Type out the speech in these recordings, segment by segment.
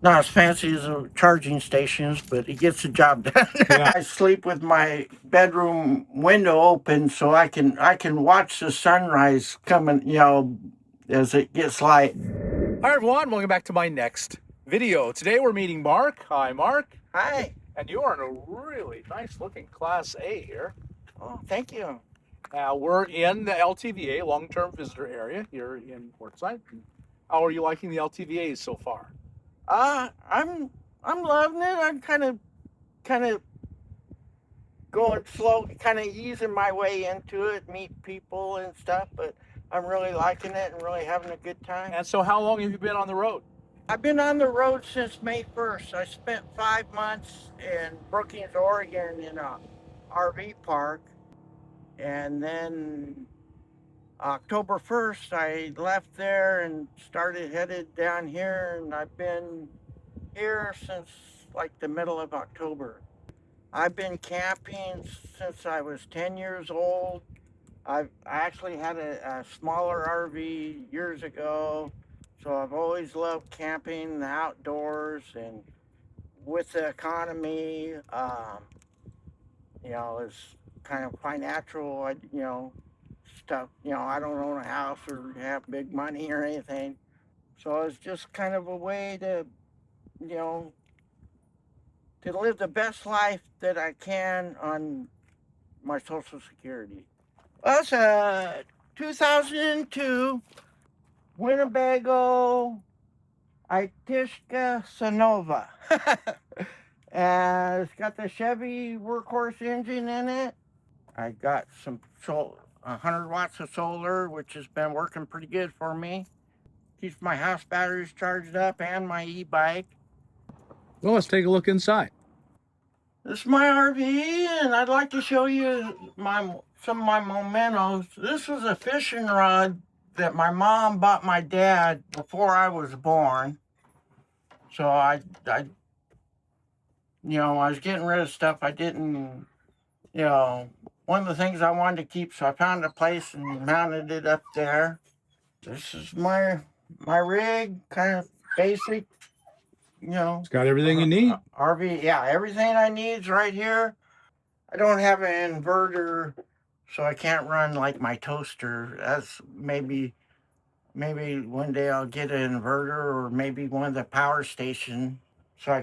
Not as fancy as the charging stations, but it gets the job done. Yeah. I sleep with my bedroom window open so I can watch the sunrise coming, as it gets light. Hi everyone, welcome back to my next video. Today we're meeting Mark. Hi Mark. Hi. And you are in a really nice looking Class A here. Oh, thank you. Now we're in the LTVA, long-term visitor area here in Portside. How are you liking the LTVAs so far? I'm loving it. I'm kind of going slow, kind of easing my way into it, meet people and stuff, but I'm really liking it and really having a good time. And so how long have you been on the road? I've been on the road since May 1st. I spent 5 months in Brookings, Oregon in a RV park. And then October 1st, I left there and started headed down here. And I've been here since like the middle of October. I've been camping since I was 10 years old. I actually had a smaller RV years ago, so I've always loved camping, the outdoors, and with the economy, it's kind of financial, stuff. I don't own a house or have big money or anything, so it's just kind of a way you know, to live the best life that I can on my Social Security. Well, it's a 2002 Winnebago Itishka Sonova. And it's got the Chevy workhorse engine in it. I got some 100 watts of solar, which has been working pretty good for me. Keeps my house batteries charged up and my e-bike. Well, let's take a look inside. This is my RV, and I'd like to show you some of my mementos. This was a fishing rod that my mom bought my dad before I was born. So I was getting rid of stuff I didn't, one of the things I wanted to keep. So I found a place and mounted it up there. This is my rig, kind of basic, It's got everything you need. RV. Yeah, everything I need is right here. I don't have an inverter, so I can't run like my toaster. That's maybe one day I'll get an inverter or maybe one of the power station so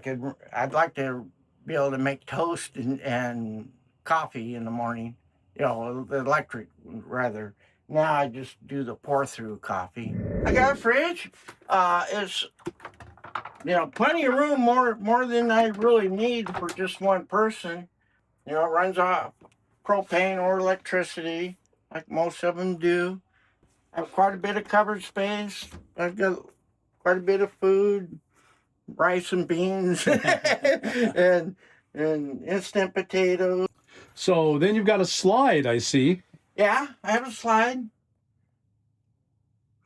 I'd like to be able to make toast and coffee in the morning, the electric rather. Now I just do the pour through coffee. I got a fridge. It's plenty of room, more than I really need for just one person. It runs off propane or electricity, like most of them do. I have quite a bit of covered space. I've got quite a bit of food, rice and beans, and instant potatoes. So then you've got a slide, I see. Yeah, I have a slide.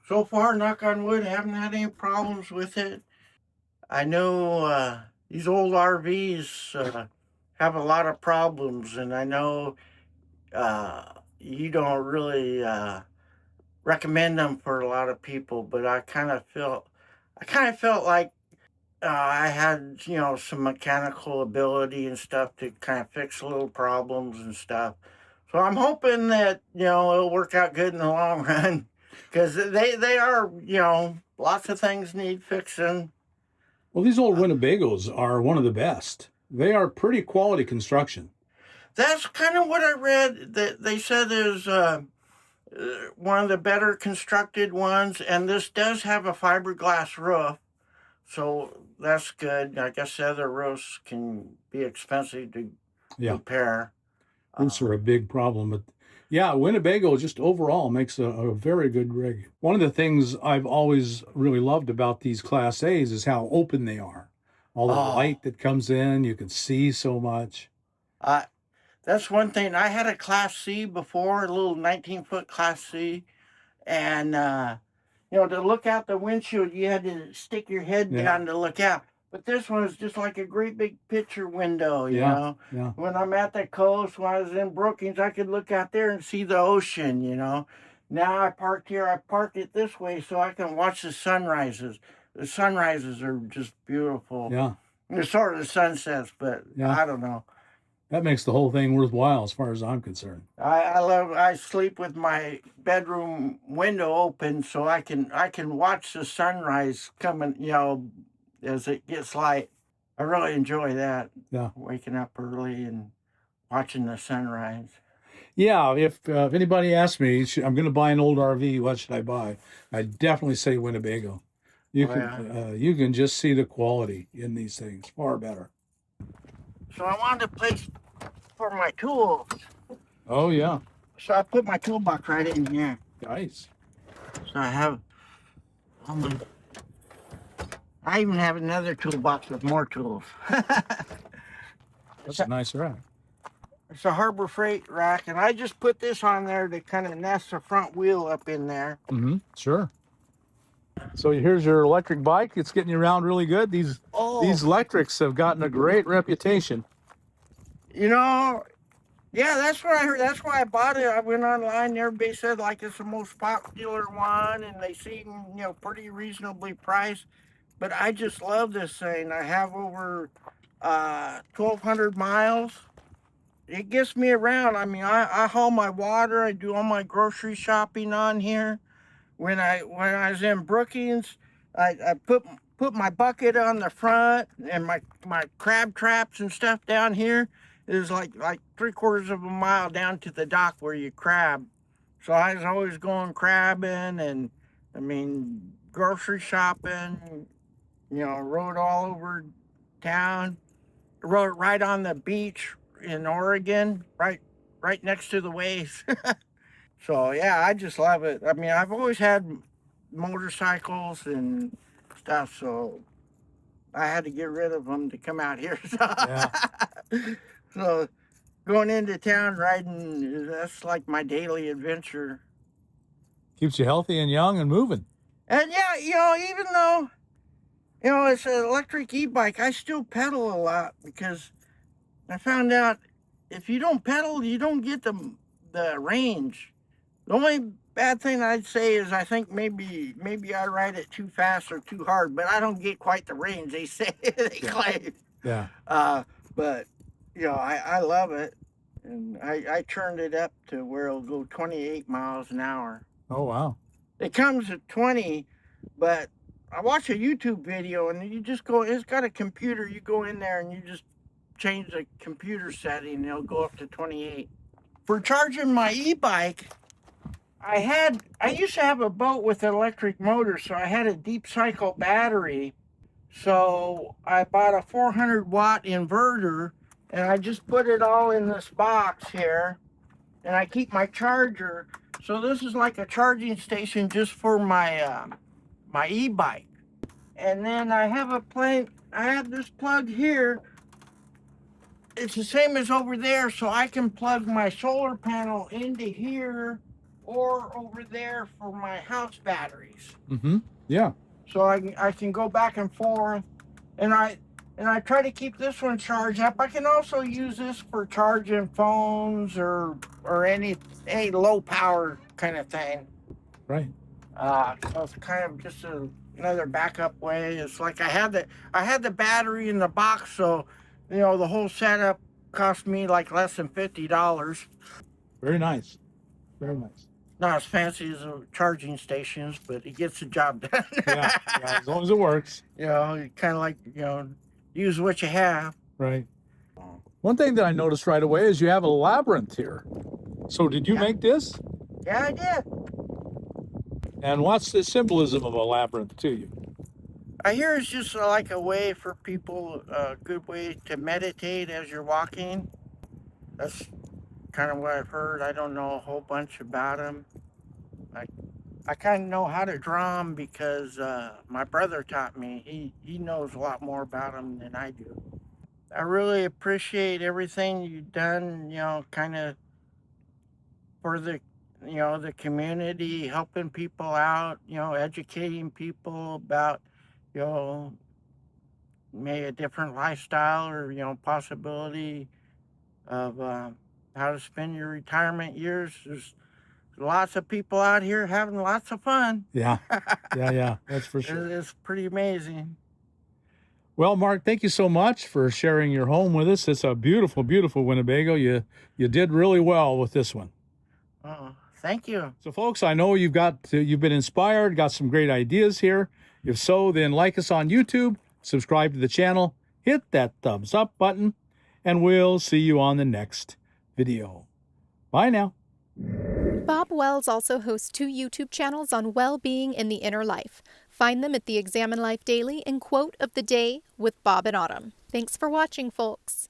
So far, knock on wood, I haven't had any problems with it. I know these old RVs have a lot of problems, and I know you don't really recommend them for a lot of people, but I kind of felt like I had, some mechanical ability and stuff to kind of fix little problems and stuff. So I'm hoping that, it'll work out good in the long run because they are, lots of things need fixing. Well, these old Winnebagos are one of the best. They are pretty quality construction. That's kind of what I read. That they said is one of the better constructed ones, and this does have a fiberglass roof, so that's good. I guess the other roofs can be expensive to repair. Roofs are a big problem, but yeah, Winnebago just overall makes a very good rig. One of the things I've always really loved about these Class A's is how open they are. All the light that comes in, you can see so much. That's one thing. I had a Class C before, a little 19-foot Class C, and to look out the windshield, you had to stick your head down to look out. But this one is just like a great big picture window, you know. Yeah. When I'm at the coast, when I was in Brookings, I could look out there and see the ocean, Now I parked here, I parked it this way so I can watch the sunrises. the sunrises are just beautiful. Yeah. It's sort of the sunsets, but Yeah. I don't know. That makes the whole thing worthwhile as far as I'm concerned. I sleep with my bedroom window open so I can watch the sunrise coming, as it gets light. I really enjoy that. Yeah. Waking up early and watching the sunrise. Yeah, if anybody asks me, I'm going to buy an old RV, what should I buy? I definitely say Winnebago. You can just see the quality in these things far better. So I wanted a place for my tools. Oh yeah, So I put my toolbox right in here. nice. So I have all my. I even have another toolbox with more tools. That's a nice rack. It's a Harbor Freight rack, and I just put this on there to kind of nest the front wheel up in there. Mm-hmm. Sure. So here's your electric bike. It's getting you around really good. These electrics have gotten a great reputation. Yeah, that's what I heard. That's why I bought it. I went online. Everybody said like it's the most popular one, and they seem pretty reasonably priced. But I just love this thing. I have over 1,200 miles. It gets me around. I mean, I haul my water. I do all my grocery shopping on here. When I was in Brookings, I put my bucket on the front and my crab traps and stuff down here. It was like 3/4 of a mile down to the dock where you crab. So I was always going crabbing and I mean grocery shopping. Rode all over town. Rode right on the beach in Oregon, right next to the waves. So yeah, I just love it. I mean, I've always had motorcycles and stuff, so I had to get rid of them to come out here. So, Yeah. so going into town riding, that's like my daily adventure. Keeps you healthy and young and moving. And yeah, even though it's an electric e-bike, I still pedal a lot because I found out if you don't pedal, you don't get the range. The only bad thing I'd say is I think maybe I ride it too fast or too hard, but I don't get quite the range they say they claim. Yeah. But I love it, and I turned it up to where it'll go 28 miles an hour. Oh wow. It comes at 20, but I watch a YouTube video and you just go. It's got a computer. You go in there and you just change the computer setting, and it'll go up to 28. For charging my e-bike, I used to have a boat with an electric motor, so I had a deep cycle battery. So I bought a 400-watt inverter, and I just put it all in this box here, and I keep my charger. So this is like a charging station just for my my e-bike. And then I have this plug here. It's the same as over there, so I can plug my solar panel into here or over there for my house batteries. Mm-hmm. Yeah. So I can go back and forth, and I try to keep this one charged up. I can also use this for charging phones or any low power kind of thing. Right. So it's kind of just another backup way. It's like I had the battery in the box, so the whole setup cost me like less than $50. Very nice. Very nice. Not as fancy as charging stations, but it gets the job done. Yeah, as long as it works. You kind of like, use what you have. Right. One thing that I noticed right away is you have a labyrinth here. So did you make this? Yeah, I did. And what's the symbolism of a labyrinth to you? I hear it's just like a way for people, a good way to meditate as you're walking. That's kind of what I've heard. I don't know a whole bunch about them. I kind of know how to draw them because my brother taught me. He knows a lot more about them than I do. I really appreciate everything you've done, kind of for the community, helping people out, educating people about, maybe a different lifestyle or, possibility of how to spend your retirement years. There's lots of people out here having lots of fun. Yeah, that's for sure. It's pretty amazing. Well, Mark, thank you so much for sharing your home with us. It's a beautiful, beautiful Winnebago. You did really well with this one. Oh, thank you. So, folks, I know you've been inspired, got some great ideas here. If so, then like us on YouTube, subscribe to the channel, hit that thumbs up button, and we'll see you on the next video. Bye now. Bob Wells also hosts 2 YouTube channels on well-being in the inner life. Find them at the Examine Life Daily and Quote of the Day with Bob and Autumn. Thanks for watching, folks.